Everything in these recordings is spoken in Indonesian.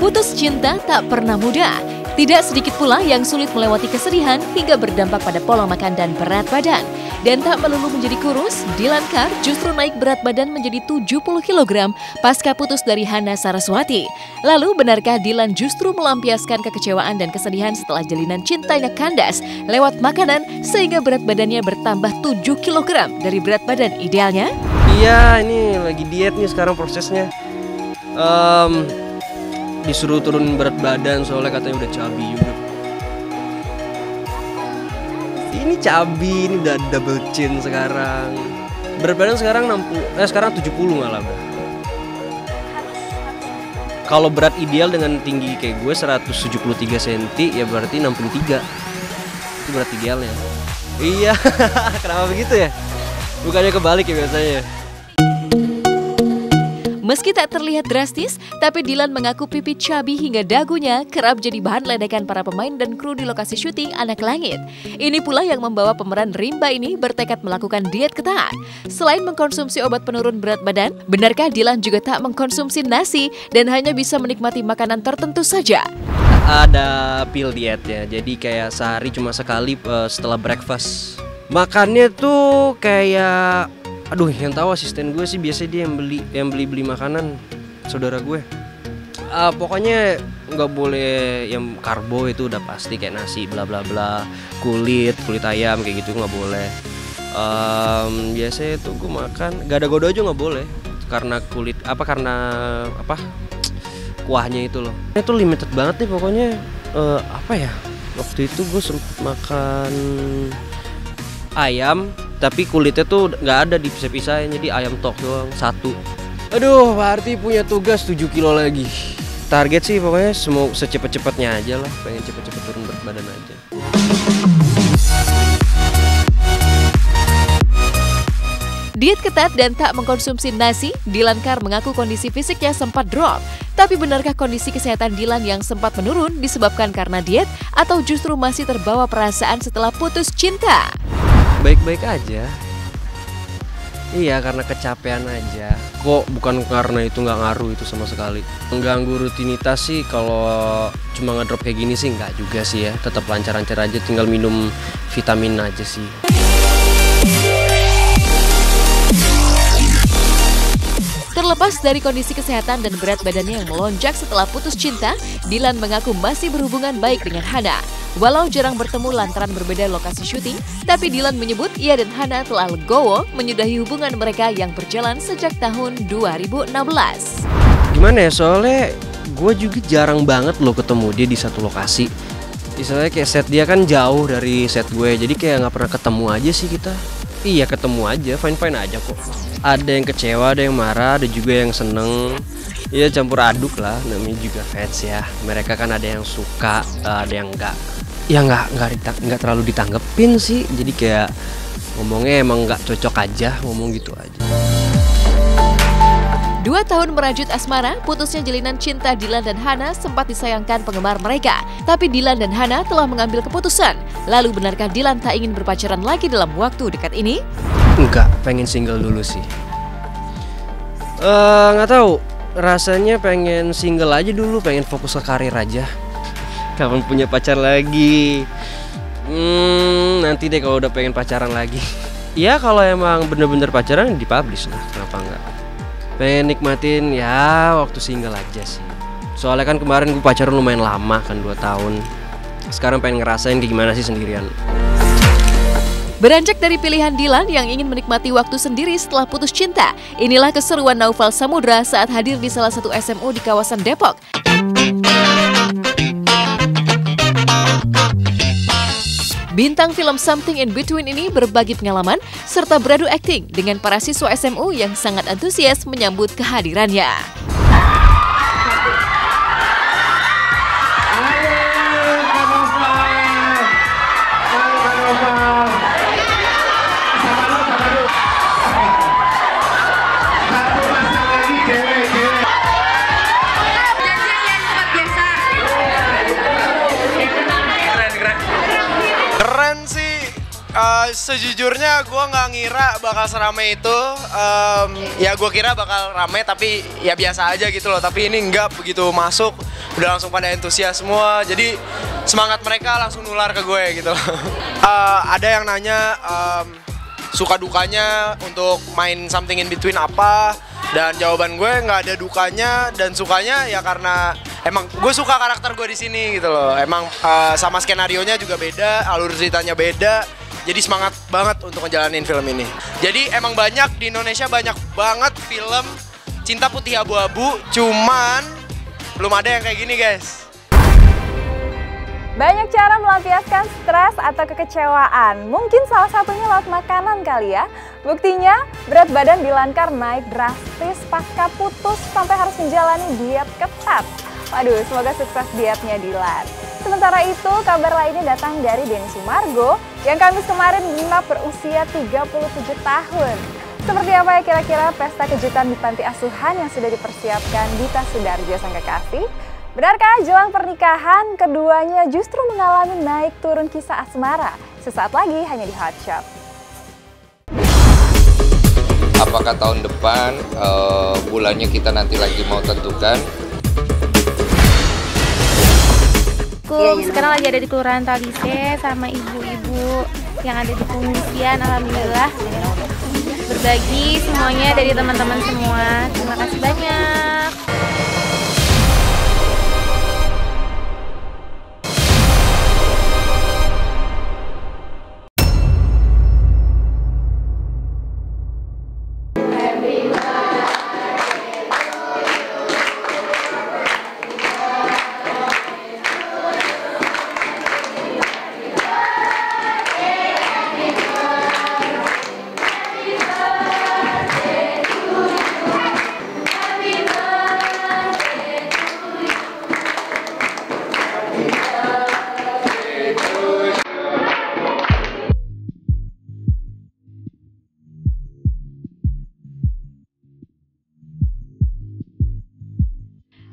Putus cinta tak pernah mudah. Tidak sedikit pula yang sulit melewati kesedihan hingga berdampak pada pola makan dan berat badan. Dan tak melulu menjadi kurus, Dylan Carr justru naik berat badan menjadi 70 kg pasca putus dari Hana Saraswati. Lalu benarkah Dylan justru melampiaskan kekecewaan dan kesedihan setelah jalinan cintanya kandas lewat makanan sehingga berat badannya bertambah 7 kg dari berat badan idealnya? Iya, ini lagi diet nih sekarang prosesnya. Disuruh turunin berat badan soalnya katanya udah chubby juga. Ini chubby, ini udah double chin sekarang. Berat badan sekarang 70 malah. Kalau berat ideal dengan tinggi kayak gue 173 cm ya berarti 63. Itu berat idealnya. Iya, kenapa begitu ya? Bukannya kebalik ya biasanya. Meski tak terlihat drastis, tapi Dylan mengaku pipi chubby hingga dagunya kerap jadi bahan ledekan para pemain dan kru di lokasi syuting Anak Langit. Ini pula yang membawa pemeran rimba ini bertekad melakukan diet ketat. Selain mengkonsumsi obat penurun berat badan, benarkah Dylan juga tak mengkonsumsi nasi dan hanya bisa menikmati makanan tertentu saja? Ada pil dietnya, jadi kayak sehari cuma sekali setelah breakfast. Makannya tuh kayak... Aduh, yang tahu asisten gue sih biasanya dia yang beli makanan saudara gue. Pokoknya nggak boleh yang karbo itu udah pasti kayak nasi bla bla bla, kulit ayam kayak gitu nggak boleh. Biasanya tuh gue makan gado-gado aja nggak boleh karena kuahnya itu loh. Itu limited banget nih pokoknya. Waktu itu gue sempet makan ayam tapi kulitnya tuh nggak ada dipisah-pisahin, jadi ayam tok doang satu. Aduh, berarti punya tugas 7 kilo lagi. Target sih pokoknya secepat-cepatnya aja lah, pengen cepet-cepet turun berat badan aja. Diet ketat dan tak mengkonsumsi nasi, Dylan Carr mengaku kondisi fisiknya sempat drop. Tapi benarkah kondisi kesehatan Dylan yang sempat menurun disebabkan karena diet atau justru masih terbawa perasaan setelah putus cinta? Baik-baik aja. Iya, karena kecapean aja. Kok bukan karena itu nggak ngaruh itu sama sekali. Mengganggu rutinitas sih kalau cuma ngedrop kayak gini sih nggak juga sih ya. Tetap lancar-lancar aja, tinggal minum vitamin aja sih. Terlepas dari kondisi kesehatan dan berat badannya yang melonjak setelah putus cinta, Dylan mengaku masih berhubungan baik dengan Hana. Walau jarang bertemu lantaran berbeda lokasi syuting, tapi Dylan menyebut ia dan Hana telah legowo menyudahi hubungan mereka yang berjalan sejak tahun 2016. Gimana ya, soalnya gue juga jarang banget loh ketemu dia di satu lokasi. Misalnya kayak set dia kan jauh dari set gue, jadi kayak nggak pernah ketemu aja sih kita. Iya, ketemu aja, fine-fine aja kok. Ada yang kecewa, ada yang marah, ada juga yang seneng. Ya campur aduk lah, namanya juga fans ya. Mereka kan ada yang suka, ada yang enggak. Ya nggak terlalu ditanggepin sih. Jadi kayak ngomongnya emang nggak cocok aja, ngomong gitu aja. 2 tahun merajut asmara, putusnya jalinan cinta Dylan dan Hana sempat disayangkan penggemar mereka. Tapi Dylan dan Hana telah mengambil keputusan. Lalu benarkah Dylan tak ingin berpacaran lagi dalam waktu dekat ini? Enggak, pengen single dulu sih. Nggak tahu, rasanya pengen single aja dulu, pengen fokus ke karir aja. Kapan punya pacar lagi? Nanti deh kalau udah pengen pacaran lagi. Ya kalau emang bener-bener pacaran dipublish lah, kenapa enggak? Pengen nikmatin ya waktu single aja sih. Soalnya kan kemarin gue pacaran lumayan lama kan, 2 tahun. Sekarang pengen ngerasain kayak gimana sih sendirian. Beranjak dari pilihan Dylan yang ingin menikmati waktu sendiri setelah putus cinta, inilah keseruan Naufal Samudra saat hadir di salah satu SMU di kawasan Depok. Bintang film Something in Between ini berbagi pengalaman serta beradu akting dengan para siswa SMU yang sangat antusias menyambut kehadirannya. Keren sih, sejujurnya gue nggak ngira bakal seramai itu. Ya gue kira bakal ramai tapi ya biasa aja gitu loh. Tapi ini nggak begitu masuk, udah langsung pada antusias semua. Jadi semangat mereka langsung nular ke gue gitu. Ada yang nanya suka dukanya untuk main Something in Between apa, dan jawaban gue nggak ada dukanya, dan sukanya ya karena emang gue suka karakter gue di sini gitu loh. Emang sama skenarionya juga beda, alur ceritanya beda. Jadi semangat banget untuk ngejalanin film ini. Jadi emang banyak di Indonesia, banyak banget film cinta putih abu-abu, cuman belum ada yang kayak gini, guys. Banyak cara melampiaskan stres atau kekecewaan. Mungkin salah satunya lewat makanan kali ya. Buktinya, berat badan Dilankar naik drastis pasca putus sampai harus menjalani diet ketat. Waduh, semoga sukses dietnya Dilan. Sementara itu, kabar lainnya datang dari Denny Sumargo yang Kamis kemarin genap berusia 37 tahun. Seperti apa ya kira-kira pesta kejutan di panti asuhan yang sudah dipersiapkan Dita Sudarjo sang kekasih? Benarkah jelang pernikahan keduanya justru mengalami naik turun kisah asmara? Sesaat lagi hanya di Hot Shot. Apakah tahun depan bulannya kita nanti lagi mau tentukan? Sekarang lagi ada di Kelurahan Talise sama ibu-ibu yang ada di pengungsian, alhamdulillah berbagi semuanya dari teman-teman semua. Terima kasih banyak.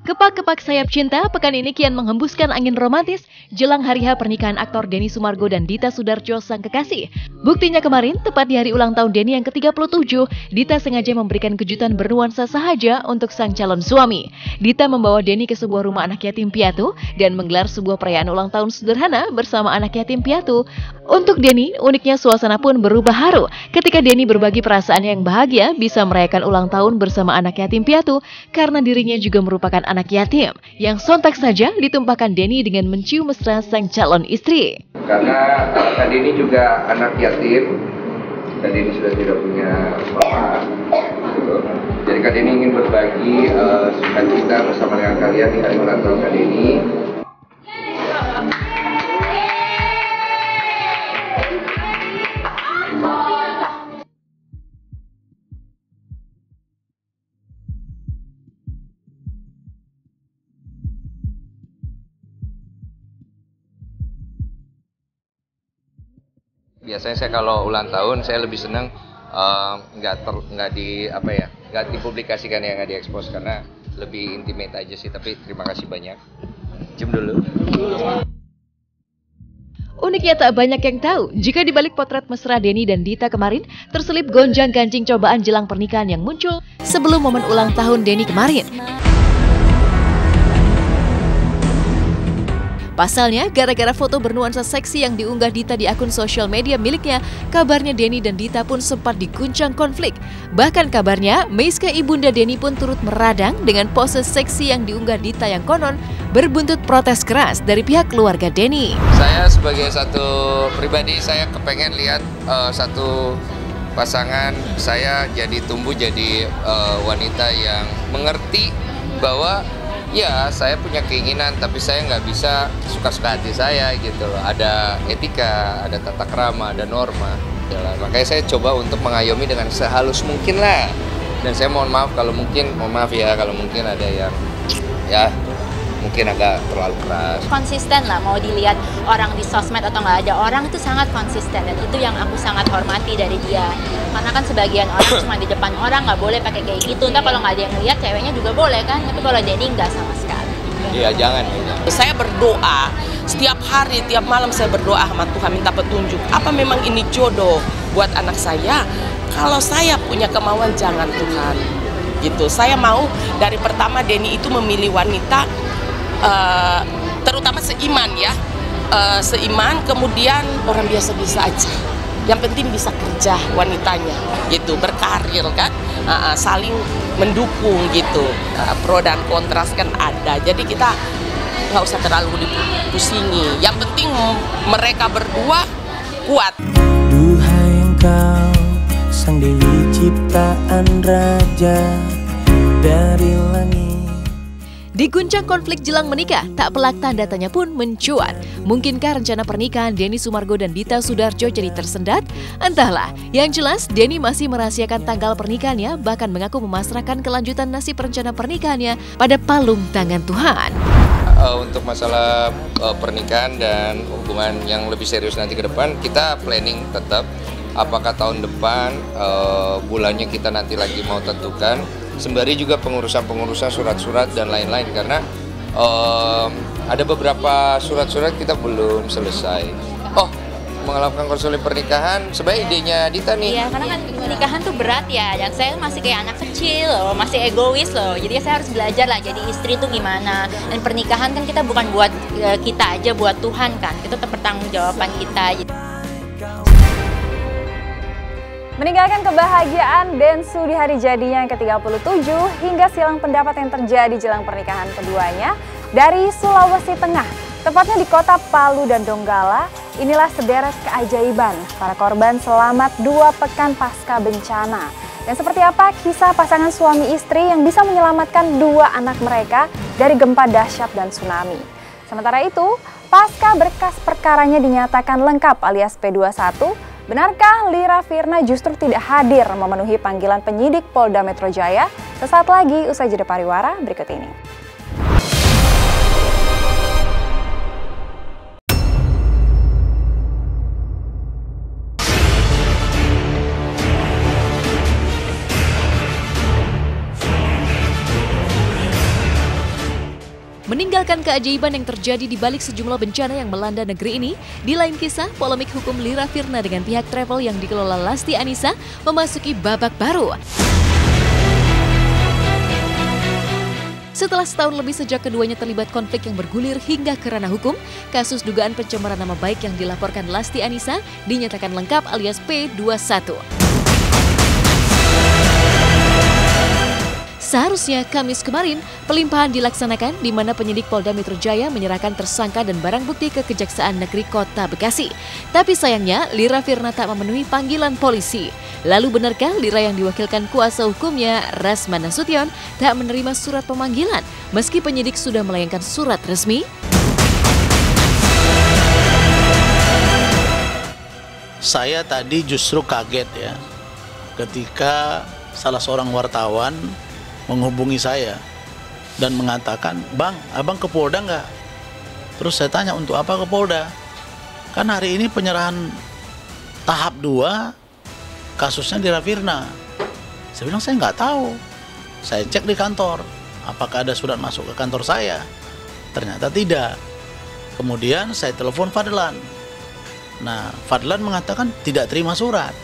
Kepak-kepak sayap cinta pekan ini kian menghembuskan angin romantis jelang hari H pernikahan aktor Denny Sumargo dan Dita Sudarjo sang kekasih. Buktinya kemarin, tepat di hari ulang tahun Denny yang ke-37, Dita sengaja memberikan kejutan bernuansa sahaja untuk sang calon suami. Dita membawa Denny ke sebuah rumah anak yatim piatu dan menggelar sebuah perayaan ulang tahun sederhana bersama anak yatim piatu. Untuk Denny, uniknya suasana pun berubah haru ketika Denny berbagi perasaannya yang bahagia bisa merayakan ulang tahun bersama anak yatim piatu karena dirinya juga merupakan anak yatim yang sontak saja ditumpahkan Denny dengan mencium mesra sang calon istri. Karena Kak Denny juga anak yatim, Kak Denny sudah tidak punya bapak, gitu. Jadi Kak Denny ingin berbagi sukacita bersama dengan kalian di hari ulang tahun Kak Denny. Biasanya saya kalau ulang tahun saya lebih senang nggak dipublikasikan ya, nggak diekspos karena lebih intimate aja sih. Tapi terima kasih banyak. Cium dulu. Uniknya tak banyak yang tahu jika di balik potret mesra Denny dan Dita kemarin terselip gonjang-ganjing cobaan jelang pernikahan yang muncul sebelum momen ulang tahun Denny kemarin. Pasalnya, gara-gara foto bernuansa seksi yang diunggah Dita di akun sosial media miliknya, kabarnya Denny dan Dita pun sempat diguncang konflik. Bahkan kabarnya, Meiska ibunda Denny pun turut meradang dengan pose seksi yang diunggah Dita yang konon berbuntut protes keras dari pihak keluarga Denny. Saya sebagai satu pribadi, saya kepengen lihat satu pasangan saya tumbuh jadi wanita yang mengerti bahwa ya, saya punya keinginan, tapi saya nggak bisa suka-suka hati saya gitu loh. Ada etika, ada tata krama, ada norma. Yalah, makanya saya coba untuk mengayomi dengan sehalus mungkin lah. Dan saya mohon maaf kalau mungkin ada yang ya mungkin agak terlalu keras. Konsisten lah, mau dilihat orang di sosmed atau nggak ada orang itu sangat konsisten, dan itu yang aku sangat hormati dari dia. Karena kan sebagian orang cuma di depan orang nggak boleh pakai kayak gitu, entah kalau nggak ada yang lihat ceweknya juga boleh kan, tapi kalau Denny nggak sama sekali. Iya jangan. Saya berdoa setiap hari, tiap malam saya berdoa sama Tuhan minta petunjuk. Apa memang ini jodoh buat anak saya? Kalau saya punya kemauan jangan Tuhan. Gitu. Saya mau dari pertama Denny itu memilih wanita terutama seiman ya, seiman, kemudian orang biasa-biasa aja. Yang penting bisa kerja wanitanya, gitu, berkarir kan, saling mendukung gitu. Pro dan kontras kan ada, jadi kita nggak usah terlalu dipusingi. Yang penting mereka berdua kuat. Duhai engkau, sang Dewi ciptaan raja dari langit. Diguncang konflik jelang menikah, tak pelak tanda tanya pun mencuat. Mungkinkah rencana pernikahan Denny Sumargo dan Dita Sudarjo jadi tersendat? Entahlah, yang jelas Denny masih merahasiakan tanggal pernikahannya, bahkan mengaku memasrahkan kelanjutan nasib rencana pernikahannya pada palung tangan Tuhan. Untuk masalah pernikahan dan hubungan yang lebih serius nanti ke depan, kita planning tetap apakah tahun depan bulannya kita nanti lagi mau tentukan, sembari juga pengurusan surat-surat dan lain-lain, karena ada beberapa surat-surat kita belum selesai. Oh, melakukan konseling pernikahan sebenarnya idenya Dita nih. Iya, karena kan pernikahan tuh berat ya, dan saya masih kayak anak kecil loh, masih egois loh. Jadi saya harus belajar lah jadi istri tuh gimana. Dan pernikahan kan kita bukan buat kita aja, buat Tuhan kan. Itu pertanggungjawaban kita. Meninggalkan kebahagiaan Densu di hari jadinya yang ke-37 hingga silang pendapat yang terjadi jelang pernikahan keduanya dari Sulawesi Tengah, tepatnya di kota Palu dan Donggala. Inilah sederet keajaiban para korban selamat 2 pekan pasca bencana. Dan seperti apa kisah pasangan suami istri yang bisa menyelamatkan 2 anak mereka dari gempa dahsyat dan tsunami. Sementara itu, pasca berkas perkaranya dinyatakan lengkap alias P21, benarkah Lira Firna justru tidak hadir memenuhi panggilan penyidik Polda Metro Jaya? Sesaat lagi usai jeda pariwara berikut ini. Meninggalkan keajaiban yang terjadi di balik sejumlah bencana yang melanda negeri ini, di lain kisah, polemik hukum Lira Firna dengan pihak travel yang dikelola Lasti Anissa memasuki babak baru. Setelah setahun lebih sejak keduanya terlibat konflik yang bergulir hingga ke ranah hukum, kasus dugaan pencemaran nama baik yang dilaporkan Lasti Anissa dinyatakan lengkap alias P21. Seharusnya Kamis kemarin, pelimpahan dilaksanakan di mana penyidik Polda Metro Jaya menyerahkan tersangka dan barang bukti ke Kejaksaan Negeri Kota Bekasi. Tapi sayangnya, Lira Firna tak memenuhi panggilan polisi. Lalu benarkah Lira yang diwakilkan kuasa hukumnya, Rasman Nasution, tak menerima surat pemanggilan meski penyidik sudah melayangkan surat resmi? Saya tadi justru kaget ya, ketika salah seorang wartawan menghubungi saya dan mengatakan, "Bang, abang ke Polda nggak?" Terus saya tanya, "Untuk apa ke Polda? Kan hari ini penyerahan tahap 2 kasusnya Lira Firna." Saya bilang, "Saya nggak tahu." Saya cek di kantor, apakah ada surat masuk ke kantor saya? Ternyata tidak. Kemudian saya telepon Fadlan. Nah, Fadlan mengatakan tidak terima surat.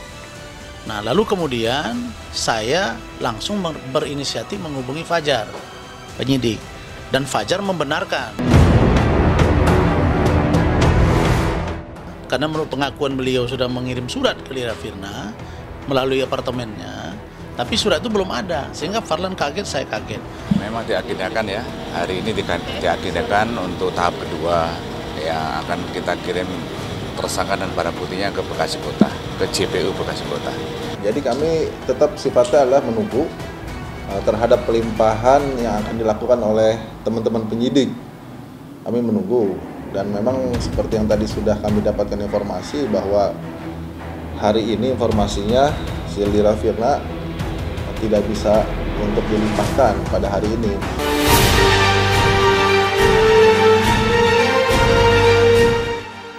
Nah, lalu kemudian saya langsung berinisiatif menghubungi Fajar, penyidik, dan Fajar membenarkan. Karena menurut pengakuan beliau sudah mengirim surat ke Lira Firna melalui apartemennya, tapi surat itu belum ada, sehingga Fadlan kaget, saya kaget. Memang diagendakan ya, hari ini diagendakan untuk tahap kedua yang akan kita kirim tersangka dan barang buktinya ke Bekasi Kota, ke JPU Bekasi Kota. Jadi kami tetap sifatnya adalah menunggu terhadap pelimpahan yang akan dilakukan oleh teman-teman penyidik. Kami menunggu, dan memang seperti yang tadi sudah kami dapatkan informasi bahwa hari ini informasinya si Lira Firna tidak bisa untuk dilimpahkan pada hari ini.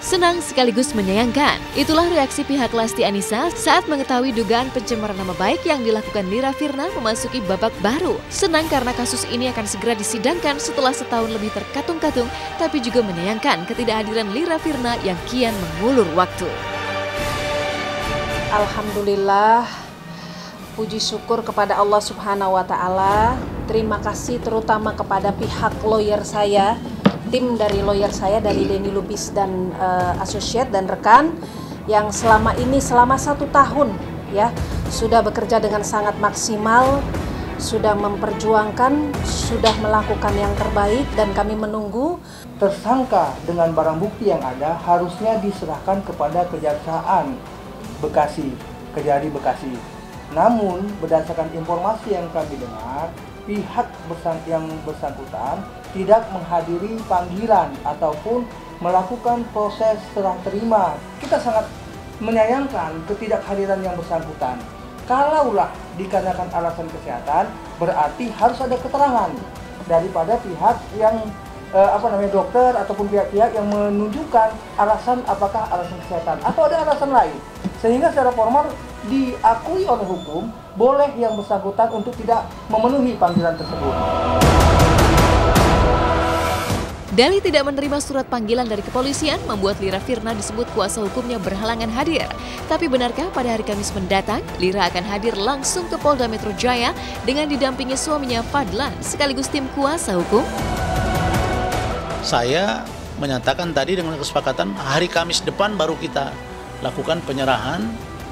Senang sekaligus menyayangkan. Itulah reaksi pihak Lasti Anissa saat mengetahui dugaan pencemaran nama baik yang dilakukan Lira Firna memasuki babak baru. Senang karena kasus ini akan segera disidangkan setelah setahun lebih terkatung-katung, tapi juga menyayangkan ketidakhadiran Lira Firna yang kian mengulur waktu. Alhamdulillah, puji syukur kepada Allah Subhanahu wa Ta'ala terima kasih terutama kepada pihak lawyer saya, tim dari lawyer saya dari Denny Lubis dan Associate dan rekan yang selama 1 tahun ya sudah bekerja dengan sangat maksimal, sudah memperjuangkan, sudah melakukan yang terbaik, dan kami menunggu. Tersangka dengan barang bukti yang ada harusnya diserahkan kepada Kejaksaan Kejari Bekasi. Namun berdasarkan informasi yang kami dengar, pihak yang bersangkutan tidak menghadiri panggilan ataupun melakukan proses serah terima. Kita sangat menyayangkan ketidakhadiran yang bersangkutan. Kalaulah dikarenakan alasan kesehatan, berarti harus ada keterangan daripada pihak yang dokter ataupun pihak-pihak yang menunjukkan alasan, apakah alasan kesehatan atau ada alasan lain, sehingga secara formal diakui oleh hukum boleh yang bersangkutan untuk tidak memenuhi panggilan tersebut. Dali tidak menerima surat panggilan dari kepolisian membuat Lira Firna disebut kuasa hukumnya berhalangan hadir. Tapi benarkah pada hari Kamis mendatang, Lira akan hadir langsung ke Polda Metro Jaya dengan didampingi suaminya Fadlan sekaligus tim kuasa hukum? Saya menyatakan tadi dengan kesepakatan hari Kamis depan baru kita lakukan penyerahan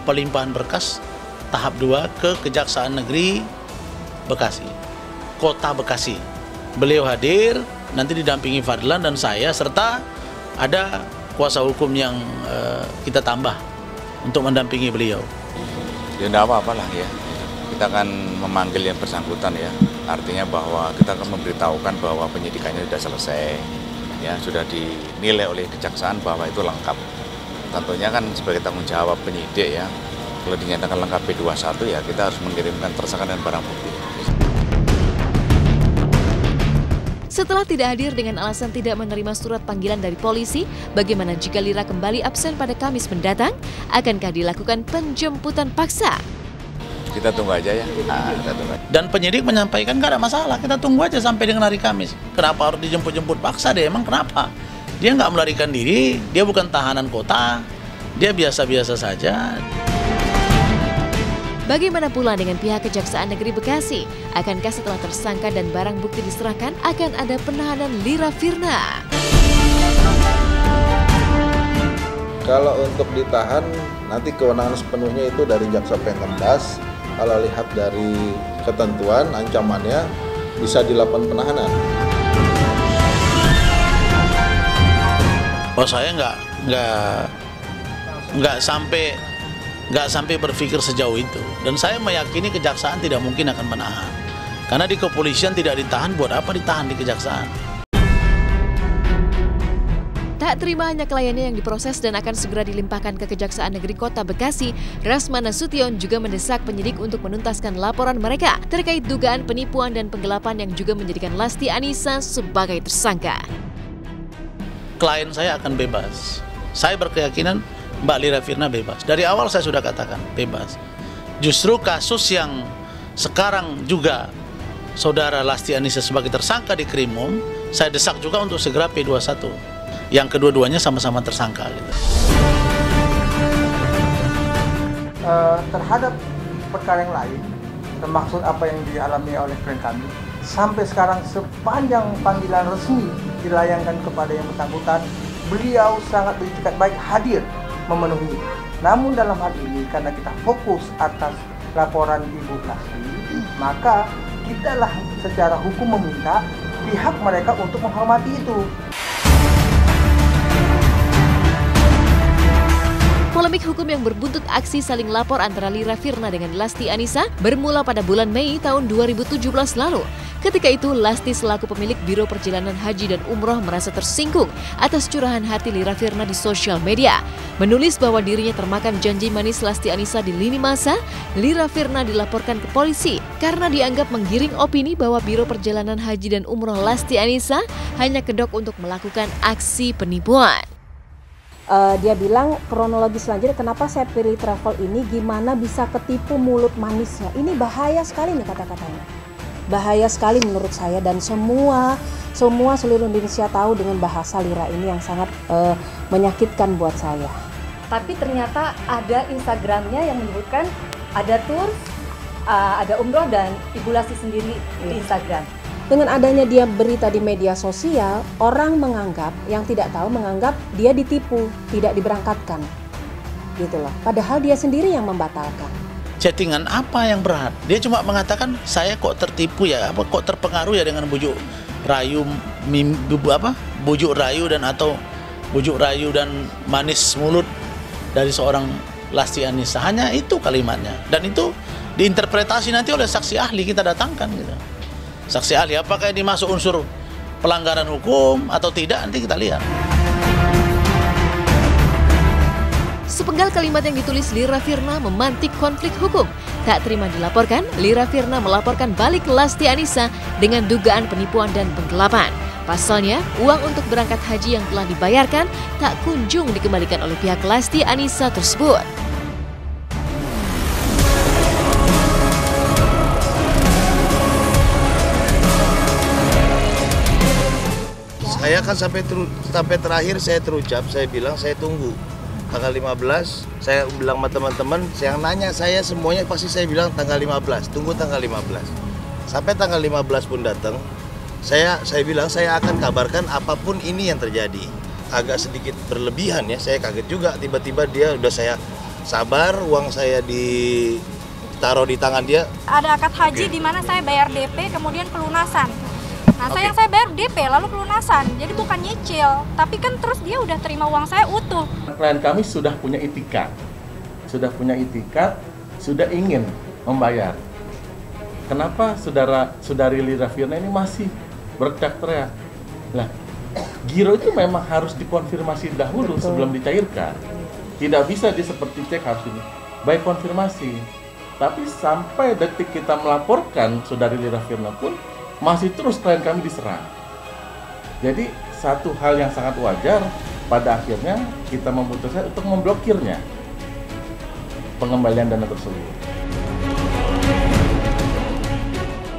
pelimpahan berkas tahap 2 ke Kejaksaan Negeri Bekasi, Kota Bekasi. Beliau hadir, nanti didampingi Fadlan dan saya, serta ada kuasa hukum yang kita tambah untuk mendampingi beliau. Ya enggak apa-apalah ya, kita akan memanggil yang bersangkutan ya, artinya bahwa kita akan memberitahukan bahwa penyidikannya sudah selesai, ya sudah dinilai oleh kejaksaan bahwa itu lengkap. Tentunya kan sebagai tanggung jawab penyidik ya, kalau dinyatakan lengkap P21 ya kita harus mengirimkan tersangka dan barang bukti. Setelah tidak hadir dengan alasan tidak menerima surat panggilan dari polisi, bagaimana jika Lira kembali absen pada Kamis mendatang? Akankah dilakukan penjemputan paksa? Kita tunggu aja ya. Kita tunggu aja. Dan penyidik menyampaikan nggak ada masalah, kita tunggu aja sampai dengan hari Kamis. Kenapa harus dijemput-jemput paksa deh? Emang kenapa? Dia nggak melarikan diri, dia bukan tahanan kota, dia biasa-biasa saja. Bagaimana pula dengan pihak Kejaksaan Negeri Bekasi? Akankah setelah tersangka dan barang bukti diserahkan akan ada penahanan Lira Firna? Kalau untuk ditahan, nanti kewenangan sepenuhnya itu dari Jaksa Pengemdas. Kalau lihat dari ketentuan ancamannya bisa dilakukan penahanan. Oh, saya nggak sampai berpikir sejauh itu, dan saya meyakini kejaksaan tidak mungkin akan menahan, karena di kepolisian tidak ditahan, buat apa ditahan di kejaksaan? Tak terima hanya kliennya yang diproses dan akan segera dilimpahkan ke Kejaksaan Negeri Kota Bekasi, Rasman Nasution juga mendesak penyidik untuk menuntaskan laporan mereka terkait dugaan penipuan dan penggelapan yang juga menjadikan Lasti Anissa sebagai tersangka. Klien saya akan bebas. Saya berkeyakinan Mbak Lira Firna bebas. Dari awal saya sudah katakan bebas. Justru kasus yang sekarang juga saudara Lasti Anissa sebagai tersangka di Krimum, saya desak juga untuk segera P21. Yang kedua-duanya sama-sama tersangka. Gitu. Terhadap perkara yang lain, termaksud apa yang dialami oleh klien kami, sampai sekarang sepanjang panggilan resmi dilayangkan kepada yang bersangkutan, beliau sangat beritikat baik hadir memenuhi. Namun dalam hal ini karena kita fokus atas laporan Ibu Lasti, maka kita lah secara hukum meminta pihak mereka untuk menghormati itu. Polemik hukum yang berbuntut aksi saling lapor antara Lira Firna dengan Lasti Anissa bermula pada bulan Mei tahun 2017 lalu. Ketika itu, Lasti selaku pemilik Biro Perjalanan Haji dan Umroh merasa tersinggung atas curahan hati Lira Firna di sosial media. Menulis bahwa dirinya termakan janji manis Lasti Anissa di lini masa, Lira Firna dilaporkan ke polisi karena dianggap menggiring opini bahwa Biro Perjalanan Haji dan Umroh Lasti Anissa hanya kedok untuk melakukan aksi penipuan. Dia bilang kronologi selanjutnya kenapa saya pilih travel ini, gimana bisa ketipu mulut manisnya. Ini bahaya sekali nih kata-katanya. Bahaya sekali menurut saya, dan semua seluruh Indonesia tahu dengan bahasa Lira ini yang sangat menyakitkan buat saya. Tapi ternyata ada Instagramnya yang menyebutkan ada tour ada umroh dan Ibu Lasti sendiri di Instagram. Dengan adanya dia berita di media sosial, orang menganggap, yang tidak tahu menganggap dia ditipu, tidak diberangkatkan. Gitu loh. Padahal dia sendiri yang membatalkan. Chattingan apa yang berat? Dia cuma mengatakan saya kok tertipu ya, kok terpengaruh ya dengan bujuk rayu bujuk rayu dan manis mulut dari seorang Lasti Anissa. Hanya itu kalimatnya. Dan itu diinterpretasi nanti oleh saksi ahli kita datangkan gitu. Saksi ahli apakah ini masuk unsur pelanggaran hukum atau tidak, nanti kita lihat. Sepenggal kalimat yang ditulis Lira Firna memantik konflik hukum. Tak terima dilaporkan, Lira Firna melaporkan balik Lasti Anissa dengan dugaan penipuan dan penggelapan. Pasalnya, uang untuk berangkat haji yang telah dibayarkan tak kunjung dikembalikan oleh pihak Lasti Anissa tersebut. Saya kan sampai terakhir saya terucap, saya bilang saya tunggu. Tanggal 15, saya bilang sama teman-teman, saya nanya saya semuanya pasti saya bilang tanggal 15, tunggu tanggal 15. Sampai tanggal 15 pun datang, saya bilang saya akan kabarkan apapun ini yang terjadi. Agak sedikit berlebihan ya, saya kaget juga tiba-tiba dia udah saya sabar, uang saya ditaruh di tangan dia. Ada akad haji di mana saya bayar DP kemudian pelunasan. Nah, yang saya bayar DP lalu pelunasan, jadi bukan nyicil, tapi kan terus dia udah terima uang saya utuh. Klien kami sudah punya itikat, sudah ingin membayar. Kenapa saudari Lira Firna ini masih berteriak-teriak? Nah, giro itu memang harus dikonfirmasi dahulu sebelum dicairkan. Tidak bisa seperti cek harus ini, baik konfirmasi. Tapi sampai detik kita melaporkan saudari Lira Firna pun masih terus klien kami diserang. Jadi satu hal yang sangat wajar, pada akhirnya kita memutuskan untuk memblokirnya pengembalian dana tersebut.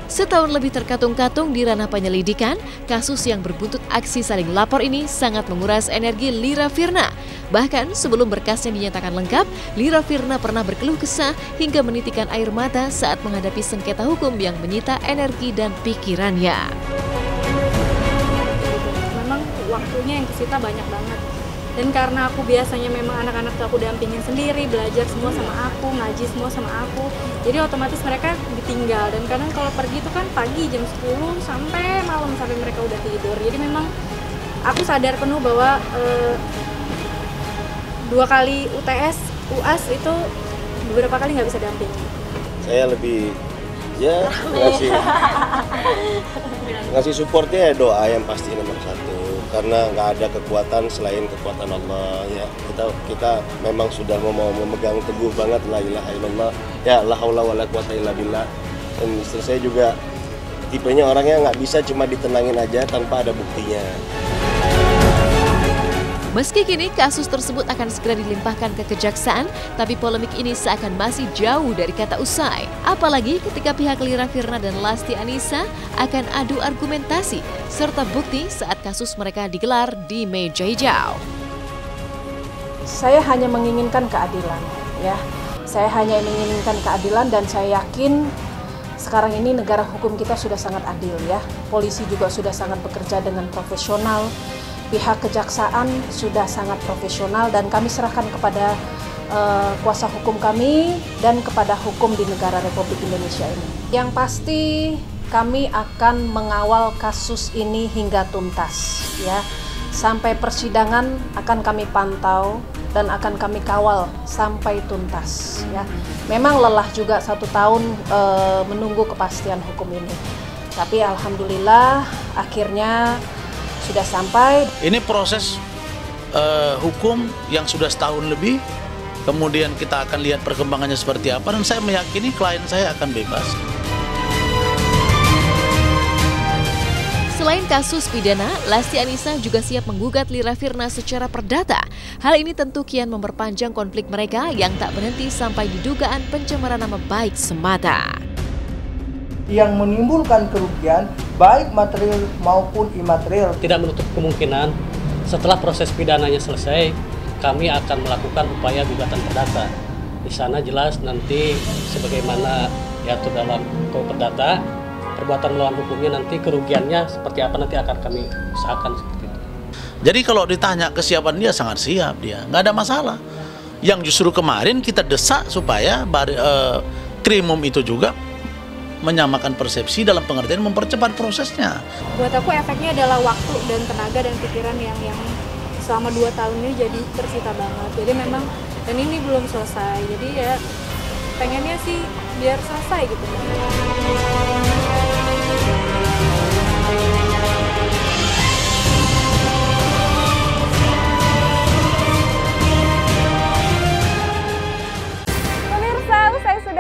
Setahun lebih terkatung-katung di ranah penyelidikan, kasus yang berbuntut aksi saling lapor ini sangat menguras energi Lira Firna. Bahkan sebelum berkasnya dinyatakan lengkap, Lira Firna pernah berkeluh kesah hingga menitikan air mata saat menghadapi sengketa hukum yang menyita energi dan pikirannya. Memang waktunya yang disita banyak banget. Dan karena aku biasanya memang anak-anak aku dampingin sendiri, belajar semua sama aku, ngaji semua sama aku. Jadi otomatis mereka ditinggal. Dan kadang kalau pergi itu kan pagi jam 10 sampai malam sampai mereka udah tidur. Jadi memang aku sadar penuh bahwa 2 kali UTS, UAS itu beberapa kali nggak bisa dampingi. Saya lebih ngasih supportnya ya doa yang pasti nomor 1. Karena nggak ada kekuatan selain kekuatan Allah ya. Kita memang sudah mau memegang teguh banget la ilaha illallah ya, la haula wala quwata illa billah. Dan istri saya juga tipenya orangnya nggak bisa cuma ditenangin aja tanpa ada buktinya. Meski kini kasus tersebut akan segera dilimpahkan ke kejaksaan, tapi polemik ini seakan masih jauh dari kata usai. Apalagi ketika pihak Lira Firna dan Lasti Anissa akan adu argumentasi serta bukti saat kasus mereka digelar di meja hijau. Saya hanya menginginkan keadilan, ya. Saya hanya menginginkan keadilan dan saya yakin sekarang ini negara hukum kita sudah sangat adil, ya. Polisi juga sudah sangat bekerja dengan profesional. Pihak kejaksaan sudah sangat profesional dan kami serahkan kepada kuasa hukum kami dan kepada hukum di negara Republik Indonesia ini. Yang pasti kami akan mengawal kasus ini hingga tuntas, ya. Sampai persidangan akan kami pantau dan akan kami kawal sampai tuntas, ya. Memang lelah juga 1 tahun menunggu kepastian hukum ini. Tapi alhamdulillah akhirnya sudah sampai. Ini proses hukum yang sudah setahun lebih, kemudian kita akan lihat perkembangannya seperti apa, dan saya meyakini klien saya akan bebas. Selain kasus pidana, Lasti Anissa juga siap menggugat Lira Firna secara perdata. Hal ini tentu kian memperpanjang konflik mereka yang tak berhenti sampai didugaan pencemaran nama baik semata. Yang menimbulkan kerugian baik material maupun imaterial. Tidak menutup kemungkinan setelah proses pidananya selesai, kami akan melakukan upaya gugatan perdata. Di sana jelas nanti sebagaimana diatur dalam hukum perdata. Perbuatan melawan hukumnya nanti kerugiannya seperti apa nanti akan kami usahakan seperti itu. Jadi kalau ditanya kesiapan dia sangat siap dia, nggak ada masalah. Yang justru kemarin kita desak supaya Krimum itu juga menyamakan persepsi dalam pengertian mempercepat prosesnya. Buat aku efeknya adalah waktu dan tenaga dan pikiran yang selama 2 tahun ini jadi tersita banget. Jadi memang, dan ini belum selesai. Jadi ya pengennya sih biar selesai gitu.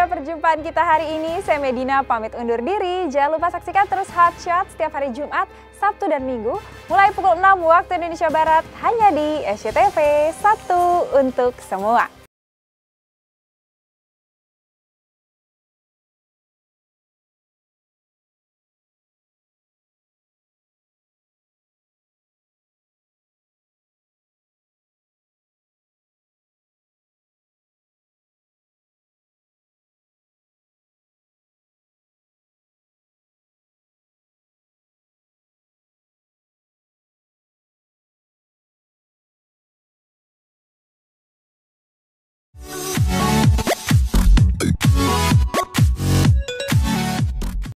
Perjumpaan kita hari ini, saya Medina pamit undur diri. Jangan lupa saksikan terus Hot Shot setiap hari Jumat, Sabtu, dan Minggu mulai pukul 6 waktu Indonesia Barat hanya di SCTV, satu untuk semua.